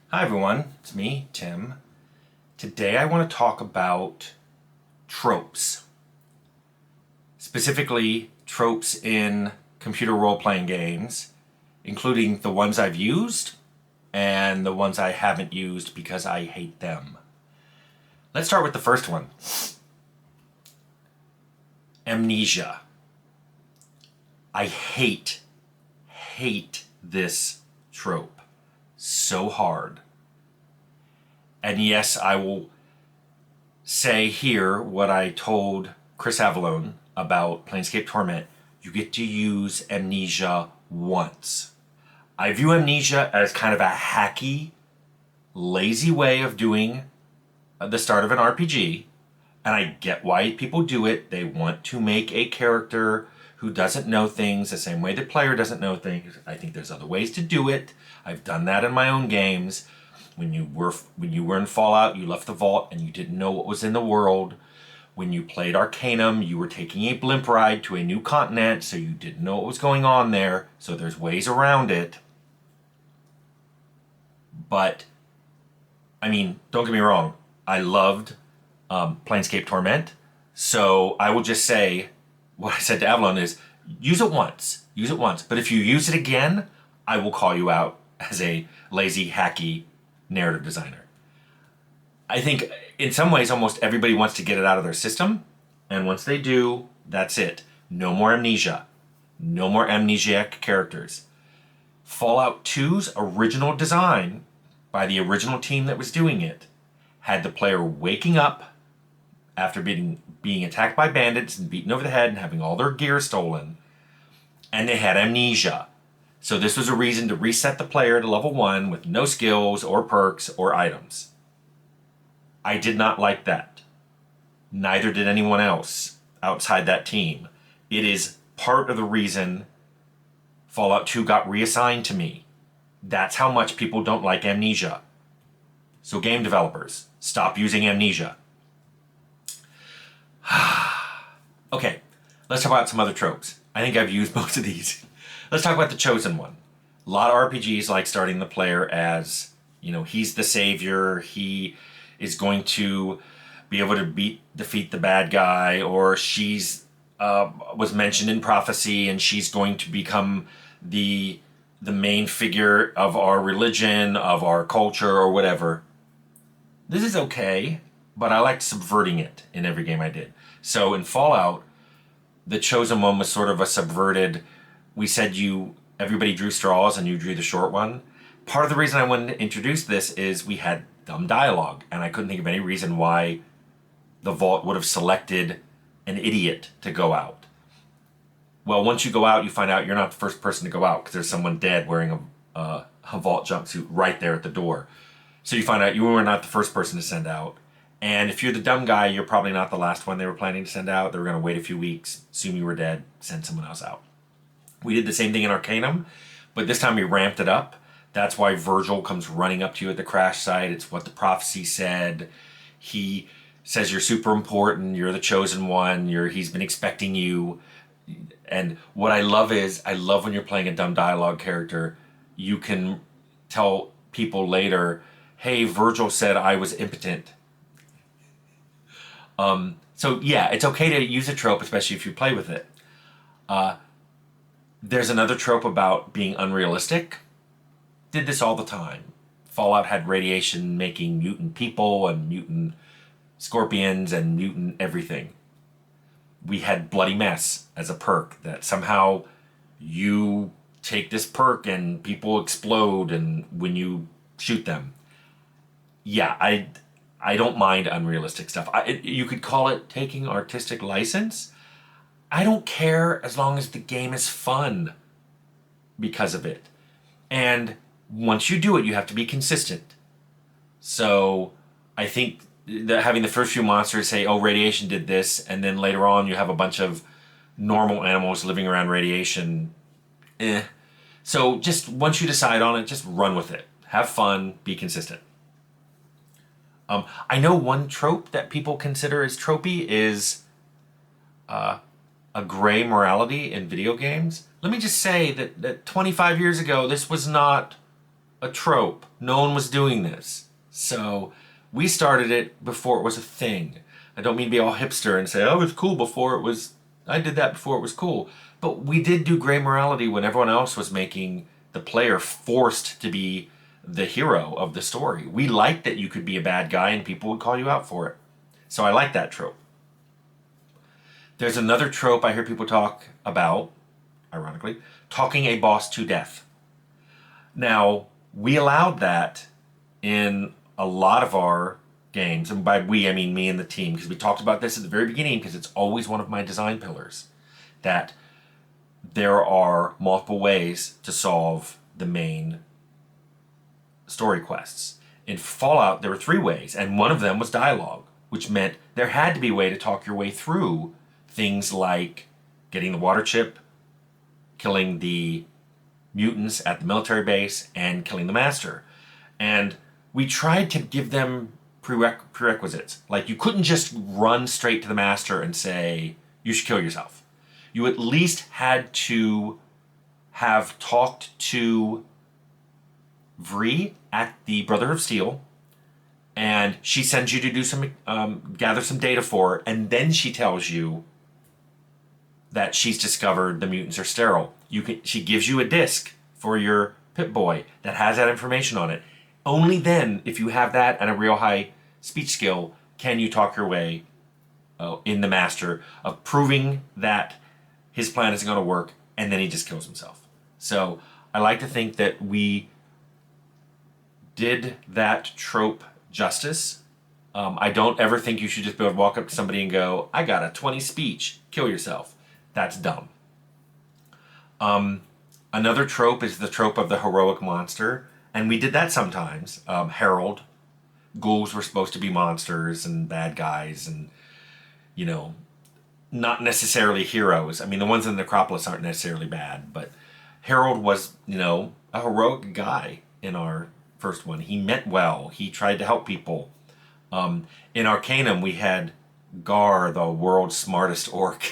Hi everyone, it's me, Tim. Today I want to talk about tropes. Specifically, tropes in computer role-playing games, including the ones I've used and the ones I haven't used because I hate them. Let's start with the first one. Amnesia. I hate this trope so hard. And yes, I will say here what I told Chris Avalone about Planescape Torment. You get to use Amnesia once. I view Amnesia as kind of a hacky, lazy way of doing the start of an RPG. And I get why people do it. They want to make a character who doesn't know things the same way the player doesn't know things. I think there's other ways to do it. I've done that in my own games. When you were in Fallout, you left the vault and you didn't know what was in the world. When you played Arcanum, you were taking a blimp ride to a new continent, so you didn't know what was going on there. So there's ways around it. But, I mean, don't get me wrong. I loved Planescape Torment. So I will just say, what I said to Avalon is, use it once. Use it once. But if you use it again, I will call you out as a lazy, hacky narrative designer. I think in some ways almost everybody wants to get it out of their system, and once they do, that's it. No more amnesia. No more amnesiac characters. Fallout 2's original design by the original team that was doing it had the player waking up after being attacked by bandits and beaten over the head and having all their gear stolen, and they had amnesia. So this was a reason to reset the player to level 1 with no skills or perks or items. I did not like that. Neither did anyone else outside that team. It is part of the reason Fallout 2 got reassigned to me. That's how much people don't like amnesia. So game developers, stop using amnesia. Okay, let's talk about some other tropes. I think I've used most of these. Let's talk about the chosen one. A lot of RPGs like starting the player as, he's the savior, he is going to be able to defeat the bad guy, or she's was mentioned in prophecy and she's going to become the main figure of our religion, of our culture, or whatever. This is okay, but I liked subverting it in every game I did. So in Fallout, the chosen one was sort of a subverted. We said everybody drew straws and you drew the short one. Part of the reason I wanted to introduce this is we had dumb dialogue, and I couldn't think of any reason why the vault would have selected an idiot to go out. Well, once you go out, you find out you're not the first person to go out because there's someone dead wearing a vault jumpsuit right there at the door. So you find out you were not the first person to send out. And if you're the dumb guy, you're probably not the last one they were planning to send out. They were going to wait a few weeks, assume you were dead, send someone else out. We did the same thing in Arcanum, but this time we ramped it up. That's why Virgil comes running up to you at the crash site. It's what the prophecy said. He says you're super important, you're the chosen one, he's been expecting you. And what I love when you're playing a dumb dialogue character, you can tell people later, hey, Virgil said I was impotent. So yeah, it's okay to use a trope, especially if you play with it. There's another trope about being unrealistic. Did this all the time. Fallout had radiation making mutant people and mutant scorpions and mutant everything. We had Bloody Mess as a perk that somehow you take this perk and people explode and when you shoot them. Yeah, I don't mind unrealistic stuff. You could call it taking artistic license. I don't care as long as the game is fun because of it. And once you do it, you have to be consistent. So I think that having the first few monsters say, oh, radiation did this, and then later on you have a bunch of normal animals living around radiation, So just once you decide on it, just run with it. Have fun, be consistent. I know one trope that people consider as tropey is a gray morality in video games. Let me just say that 25 years ago, this was not a trope. No one was doing this. So we started it before it was a thing. I don't mean to be all hipster and say, oh, it was cool before it was, I did that before it was cool. But we did do gray morality when everyone else was making the player forced to be the hero of the story. We liked that you could be a bad guy and people would call you out for it. So I like that trope. There's another trope I hear people talk about, ironically, talking a boss to death. Now, we allowed that in a lot of our games, and by we I mean me and the team, because we talked about this at the very beginning, because it's always one of my design pillars, that there are multiple ways to solve the main story quests. In Fallout, there were 3 ways, and one of them was dialogue, which meant there had to be a way to talk your way through things like getting the water chip, killing the mutants at the military base, and killing the master. And we tried to give them prerequisites. Like, you couldn't just run straight to the master and say, you should kill yourself. You at least had to have talked to Vree at the Brother of Steel, and she sends you to do some, gather some data for her, and then she tells you that she's discovered the mutants are sterile. She gives you a disc for your Pip-Boy that has that information on it. Only then, if you have that and a real high speech skill, can you talk your way in the master of proving that his plan isn't going to work, and then he just kills himself. So I like to think that we did that trope justice. I don't ever think you should just be able to walk up to somebody and go, I got a 20 speech, kill yourself. That's dumb. Another trope is the trope of the heroic monster, and we did that sometimes. Herald, ghouls were supposed to be monsters and bad guys, and, you know, not necessarily heroes. I mean, the ones in the Necropolis aren't necessarily bad, but Harold was, you know, a heroic guy in our first one. He meant well. He tried to help people. In Arcanum, we had Gar, the world's smartest orc.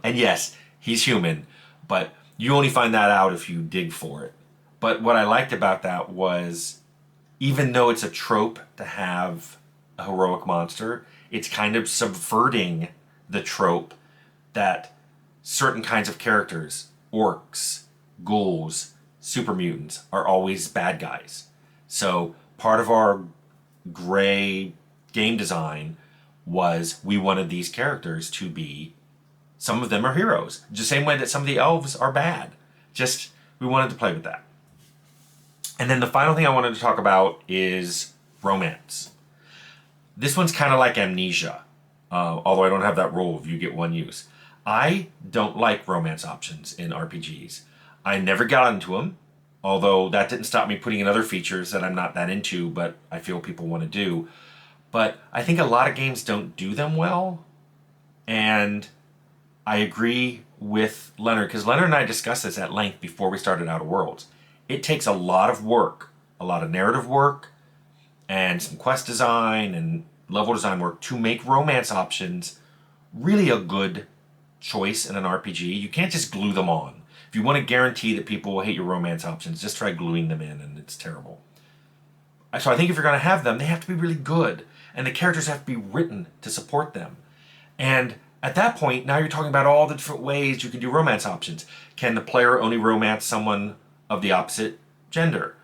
And yes, he's human, but you only find that out if you dig for it. But what I liked about that was, even though it's a trope to have a heroic monster, it's kind of subverting the trope that certain kinds of characters, orcs, ghouls, super mutants, are always bad guys. So part of our gray game design was we wanted these characters to be, some of them are heroes, the same way that some of the elves are bad. Just, we wanted to play with that. And then the final thing I wanted to talk about is romance. This one's kind of like Amnesia, although I don't have that rule of you get one use. I don't like romance options in RPGs. I never got into them, although that didn't stop me putting in other features that I'm not that into, but I feel people want to do. But I think a lot of games don't do them well, and I agree with Leonard, because Leonard and I discussed this at length before we started Outer Worlds. It takes a lot of work, a lot of narrative work, and some quest design and level design work to make romance options really a good choice in an RPG. You can't just glue them on. If you want to guarantee that people will hate your romance options, just try gluing them in, and it's terrible. So I think if you're going to have them, they have to be really good, and the characters have to be written to support them. And at that point, now you're talking about all the different ways you can do romance options. Can the player only romance someone of the opposite gender?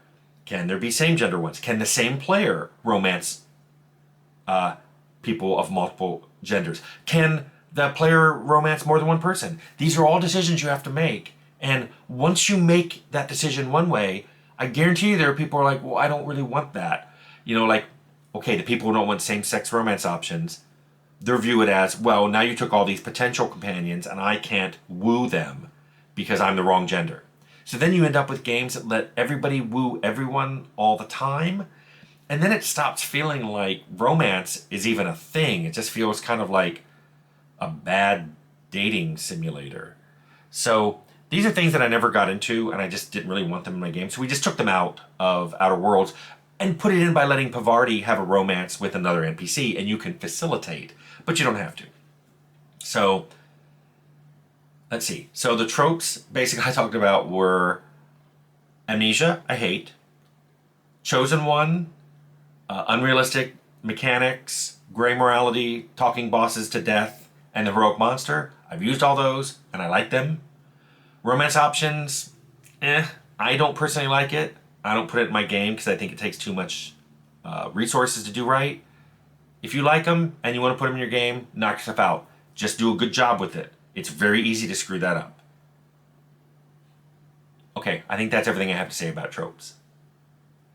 Can there be same-gender ones? Can the same player romance people of multiple genders? Can the player romance more than one person? These are all decisions you have to make. And once you make that decision one way, I guarantee you there are people who are like, well, I don't really want that. You know, like, okay, the people who don't want same-sex romance options, they'll view it as, well, now you took all these potential companions and I can't woo them because I'm the wrong gender. So then you end up with games that let everybody woo everyone all the time, and then it stops feeling like romance is even a thing. It just feels kind of like a bad dating simulator. So these are things that I never got into, and I just didn't really want them in my game. So we just took them out of Outer Worlds and put it in by letting Pavardi have a romance with another NPC, and you can facilitate, but you don't have to. So let's see. So the tropes basically I talked about were Amnesia, I hate. Chosen One, unrealistic mechanics, gray morality, talking bosses to death, and the heroic monster. I've used all those, and I like them. Romance options, I don't personally like it. I don't put it in my game because I think it takes too much resources to do right. If you like them and you want to put them in your game, knock yourself out. Just do a good job with it. It's very easy to screw that up. Okay, I think that's everything I have to say about tropes.